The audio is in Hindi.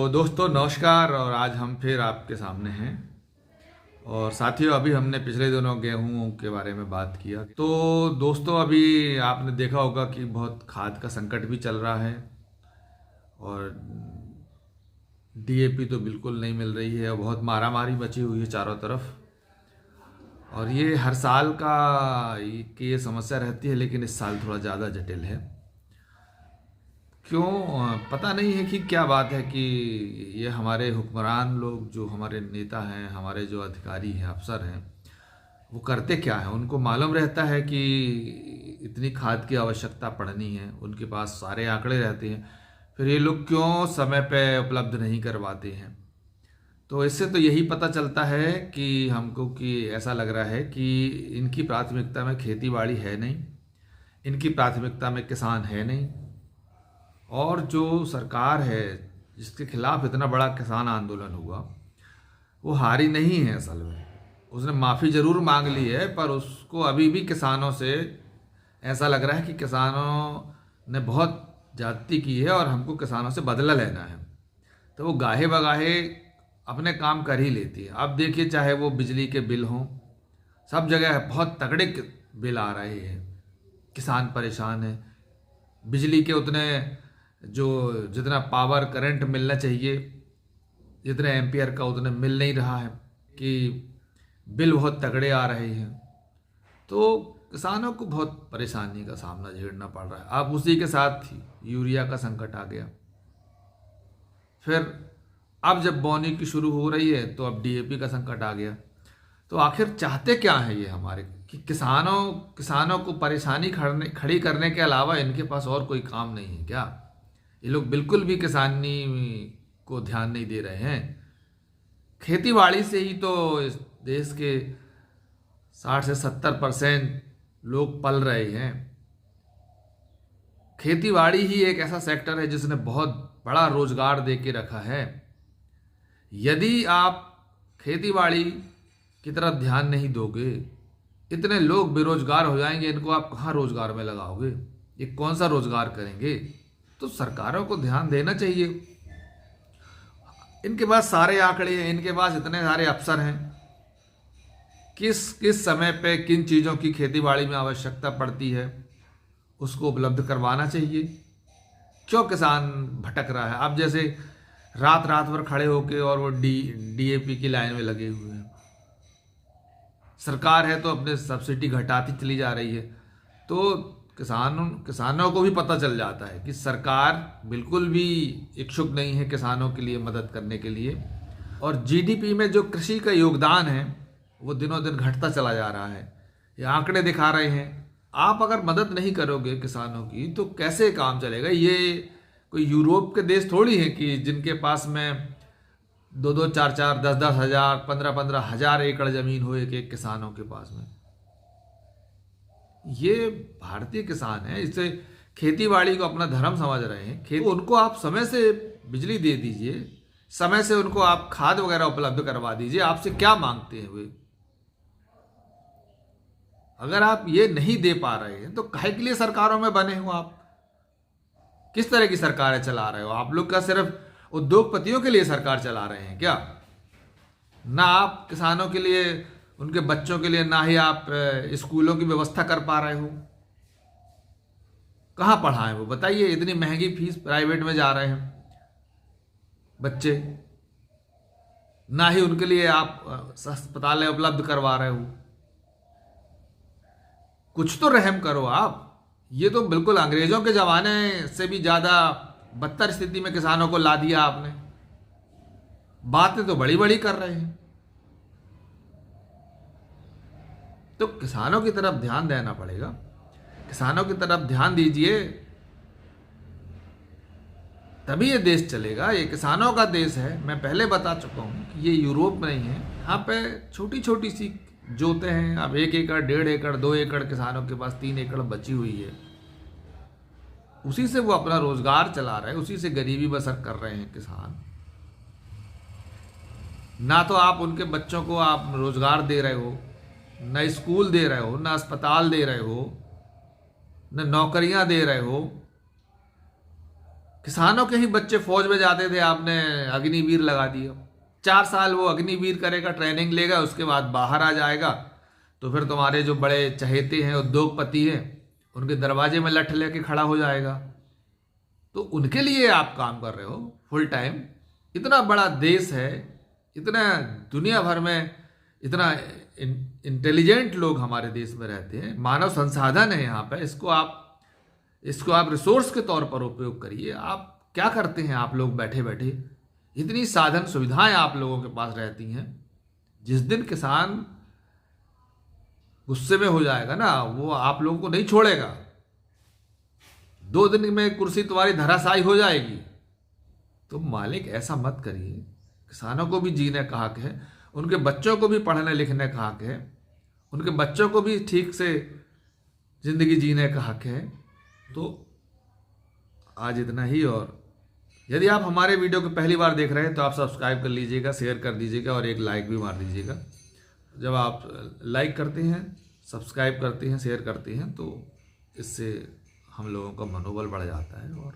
तो दोस्तों नमस्कार। और आज हम फिर आपके सामने हैं। और साथियों, अभी हमने पिछले दिनों गेहूं के बारे में बात किया। तो दोस्तों, अभी आपने देखा होगा कि बहुत खाद का संकट भी चल रहा है और डीएपी तो बिल्कुल नहीं मिल रही है और बहुत मारामारी मची हुई है चारों तरफ। और ये हर साल की ये समस्या रहती है, लेकिन इस साल थोड़ा ज़्यादा जटिल है। क्यों? पता नहीं है कि क्या बात है कि ये हमारे हुक्मरान लोग, जो हमारे नेता हैं, हमारे जो अधिकारी हैं, अफसर हैं, वो करते क्या हैं। उनको मालूम रहता है कि इतनी खाद की आवश्यकता पड़नी है, उनके पास सारे आंकड़े रहते हैं, फिर ये लोग क्यों समय पे उपलब्ध नहीं करवाते हैं। तो इससे तो यही पता चलता है कि हमको कि ऐसा लग रहा है कि इनकी प्राथमिकता में खेती बाड़ी है नहीं, इनकी प्राथमिकता में किसान है नहीं। और जो सरकार है जिसके खिलाफ इतना बड़ा किसान आंदोलन हुआ, वो हारी नहीं है। असल में उसने माफ़ी ज़रूर मांग ली है, पर उसको अभी भी किसानों से ऐसा लग रहा है कि किसानों ने बहुत ज्यादती की है और हमको किसानों से बदला लेना है। तो वो गाहे बगाहे अपने काम कर ही लेती है। अब देखिए, चाहे वो बिजली के बिल हों, सब जगह बहुत तगड़े बिल आ रहे हैं, किसान परेशान है। बिजली के उतने जितना पावर करंट मिलना चाहिए, जितने एम्पियर का, उतने मिल नहीं रहा है कि बिल बहुत तगड़े आ रहे हैं। तो किसानों को बहुत परेशानी का सामना झेलना पड़ रहा है। अब उसी के साथ यूरिया का संकट आ गया। फिर अब जब बोनी की शुरू हो रही है तो अब डीएपी का संकट आ गया। तो आखिर चाहते क्या है ये हमारे कि किसानों को परेशानी खड़ी करने के अलावा इनके पास और कोई काम नहीं है क्या? ये लोग बिल्कुल भी किसानी को ध्यान नहीं दे रहे हैं। खेती बाड़ी से ही तो इस देश के 60 से 70% लोग पल रहे हैं। खेती बाड़ी ही एक ऐसा सेक्टर है जिसने बहुत बड़ा रोजगार दे के रखा है। यदि आप खेती बाड़ी की तरफ ध्यान नहीं दोगे, इतने लोग बेरोजगार हो जाएंगे, इनको आप कहाँ रोजगार में लगाओगे? ये कौन सा रोजगार करेंगे? तो सरकारों को ध्यान देना चाहिए। इनके पास सारे आंकड़े हैं, इनके पास इतने सारे अफसर हैं, किस समय पे किन चीज़ों की खेती बाड़ी में आवश्यकता पड़ती है उसको उपलब्ध करवाना चाहिए। क्यों किसान भटक रहा है? अब जैसे रात रात भर खड़े होके और वो डीएपी की लाइन में लगे हुए हैं। सरकार है तो अपने सब्सिडी घटाती चली जा रही है। तो किसानों को भी पता चल जाता है कि सरकार बिल्कुल भी इच्छुक नहीं है किसानों के लिए मदद करने के लिए। और जीडीपी में जो कृषि का योगदान है वो दिनों दिन घटता चला जा रहा है। ये आंकड़े दिखा रहे हैं। आप अगर मदद नहीं करोगे किसानों की तो कैसे काम चलेगा? ये कोई यूरोप के देश थोड़ी है कि जिनके पास में 2-2, 4-4, 10-10 हजार, 15-15 हजार एकड़ जमीन हो एक किसानों के पास में। ये भारतीय किसान है, इससे खेती बाड़ी को अपना धर्म समझ रहे हैं। उनको आप समय से बिजली दे दीजिए, समय से उनको आप खाद वगैरह उपलब्ध करवा दीजिए। आपसे क्या मांगते हैं वे? अगर आप ये नहीं दे पा रहे हैं तो काहे के लिए सरकारों में बने हो? आप किस तरह की सरकारें चला रहे हो? आप लोग का सिर्फ उद्योगपतियों के लिए सरकार चला रहे हैं क्या? ना आप किसानों के लिए, उनके बच्चों के लिए, ना ही आप स्कूलों की व्यवस्था कर पा रहे हो। कहाँ पढ़ाएं वो? बताइए। इतनी महंगी फीस प्राइवेट में जा रहे हैं बच्चे, ना ही उनके लिए आप अस्पताल उपलब्ध करवा रहे हो। कुछ तो रहम करो आप। ये तो बिल्कुल अंग्रेजों के जमाने से भी ज्यादा बदतर स्थिति में किसानों को ला दिया आपने। बातें तो बड़ी बड़ी कर रहे हैं। तो किसानों की तरफ ध्यान देना पड़ेगा। किसानों की तरफ ध्यान दीजिए, तभी ये देश चलेगा। ये किसानों का देश है। मैं पहले बता चुका हूं कि ये यूरोप में नहीं है। यहाँ पे छोटी छोटी सी जोते हैं। अब 1 एकड़, 1.5 एकड़, 2 एकड़ किसानों के पास 3 एकड़ बची हुई है। उसी से वो अपना रोजगार चला रहे हैं, उसी से गरीबी बसर कर रहे हैं किसान। ना तो आप उनके बच्चों को आप रोजगार दे रहे हो, न स्कूल दे रहे हो, न अस्पताल दे रहे हो, न नौकरियां दे रहे हो। किसानों के ही बच्चे फौज में जाते थे, आपने अग्निवीर लगा दिया। 4 साल वो अग्निवीर करेगा, ट्रेनिंग लेगा, उसके बाद बाहर आ जाएगा तो फिर तुम्हारे जो बड़े चहेते हैं, उद्योगपति हैं, उनके दरवाजे में लठ लेके खड़ा हो जाएगा। तो उनके लिए आप काम कर रहे हो फुल टाइम। इतना बड़ा देश है, इतना दुनिया भर में इतना इंटेलिजेंट लोग हमारे देश में रहते हैं, मानव संसाधन है यहाँ पे, इसको आप रिसोर्स के तौर पर उपयोग करिए। आप क्या करते हैं आप लोग बैठे बैठे? इतनी साधन सुविधाएं आप लोगों के पास रहती हैं। जिस दिन किसान गुस्से में हो जाएगा ना, वो आप लोगों को नहीं छोड़ेगा। 2 दिन में कुर्सी तुम्हारी धराशायी हो जाएगी। तो मालिक ऐसा मत करिए। किसानों को भी जीने का हक है, उनके बच्चों को भी पढ़ने लिखने का हक है, उनके बच्चों को भी ठीक से जिंदगी जीने का हक है। तो आज इतना ही। और यदि आप हमारे वीडियो को पहली बार देख रहे हैं तो आप सब्सक्राइब कर लीजिएगा, शेयर कर दीजिएगा और एक लाइक भी मार दीजिएगा। जब आप लाइक करते हैं, सब्सक्राइब करते हैं, शेयर करते हैं तो इससे हम लोगों का मनोबल बढ़ जाता है और